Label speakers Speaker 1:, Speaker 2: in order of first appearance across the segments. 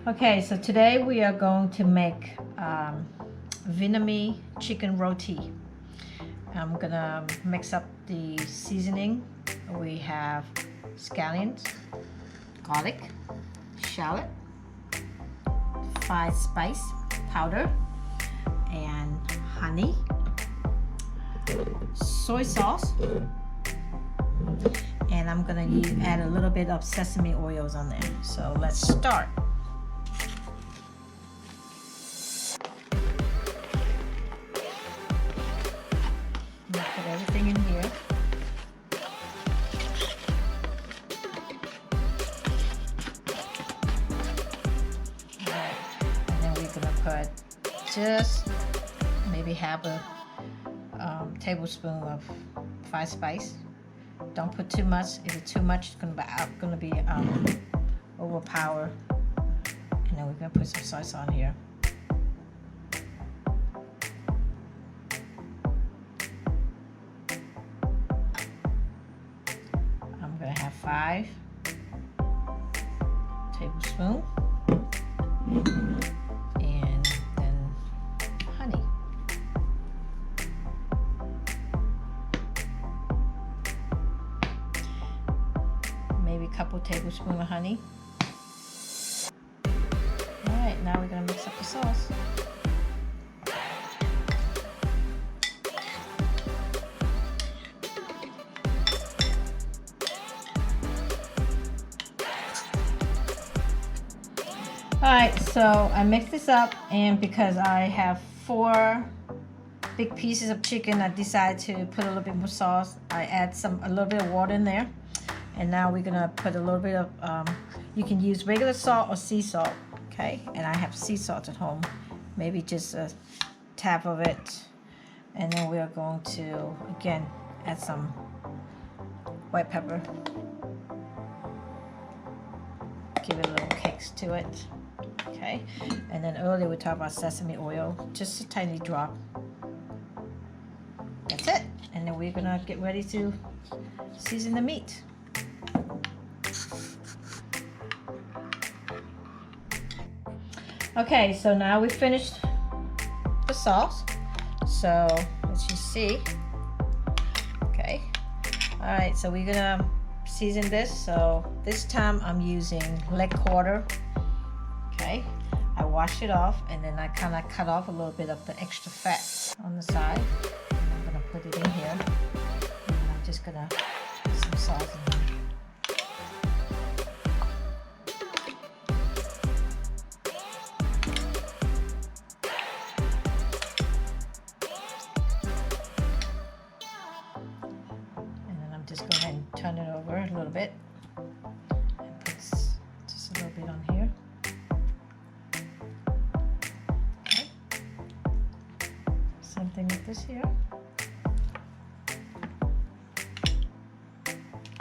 Speaker 1: Okay, so today we are going to make Vietnamese chicken roti. I'm gonna mix up the seasoning. We have scallions, garlic, shallot, 5 spice powder, and honey, soy sauce, and I'm gonna add a little bit of sesame oils on there. So let's start. Put everything in here. Alright, and then we're gonna put just maybe half a tablespoon of 5 spice. Don't put too much. If it's too much, it's gonna be overpower. And then we're gonna put some sauce on here. I'm gonna have 5 tablespoons, and then honey. Maybe a couple tablespoons of honey. Alright, now we're gonna mix up the sauce. Alright, so I mixed this up, and because I have 4 big pieces of chicken, I decided to put a little bit more sauce. I add a little bit of water in there, and now we're gonna put a little bit of you can use regular salt or sea salt, okay? And I have sea salt at home, maybe just a tap of it, and then we are going to again add some white pepper, give it a little kicks to it. Okay, and then earlier we talked about sesame oil, just a tiny drop. That's it. And then we're gonna get ready to season the meat. Okay, so now we finished the sauce. So as you see, okay. All right, so we're gonna season this. So this time I'm using leg quarter. Okay, I wash it off, and then I kind of cut off a little bit of the extra fat on the side. And I'm gonna put it in here. And I'm just gonna put some salt in here. And then I'm just going to turn it over a little bit and put just a little bit on here. Something like this here,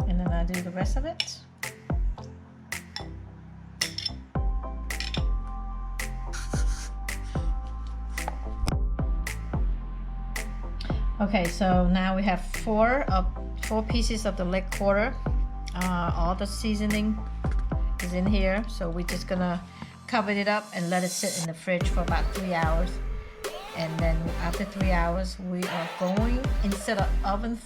Speaker 1: and then I do the rest of it. Okay, so now we have 4 pieces of the leg quarter. All the seasoning is in here, so we're just gonna cover it up and let it sit in the fridge for about 3 hours. And then after 3 hours, we are going, instead of oven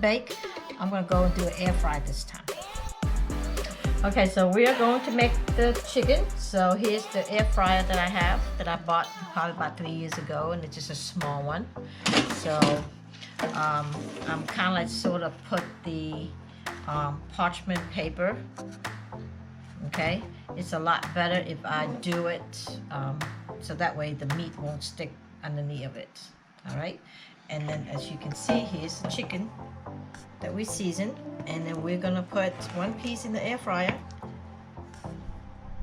Speaker 1: bake, I'm gonna go and do an air fry this time. Okay, so we are going to make the chicken. So here's the air fryer that I have, that I bought probably about 3 years ago, and it's just a small one. So I'm kind of like sort of put the parchment paper. Okay, it's a lot better if I do it so that way the meat won't stick underneath of it. All right, and then as you can see, here's the chicken that we seasoned, and then we're gonna put 1 piece in the air fryer.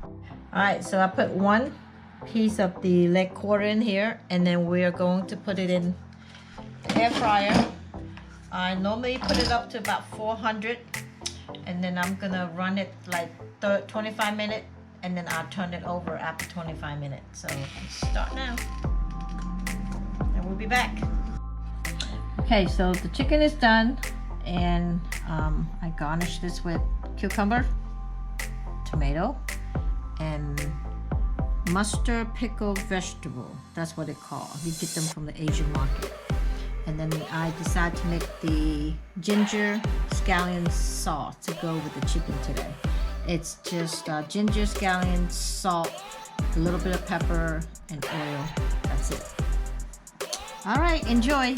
Speaker 1: All right, so I put 1 piece of the leg quarter in here, and then we're going to put it in the air fryer. I normally put it up to about 400, and then I'm gonna run it like 25 minutes and then I'll turn it over after 25 minutes. So let's start now, and we'll be back. Okay, so the chicken is done, and I garnish this with cucumber, tomato, and mustard pickled vegetable. That's what it's called. You get them from the Asian market. And then I decided to make the ginger scallion sauce to go with the chicken today. It's just ginger, scallion, salt, a little bit of pepper, and oil. That's it. All right, enjoy.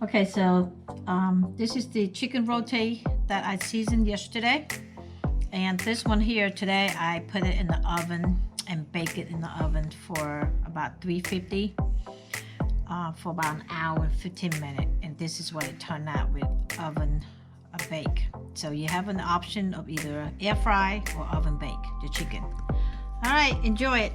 Speaker 1: Okay, so this is the chicken roti that I seasoned yesterday. And this one here today, I put it in the oven and bake it in the oven for about 350 for about an hour and 15 minutes. And this is what it turned out with oven bake. So you have an option of either air fry or oven bake the chicken. All right, enjoy it.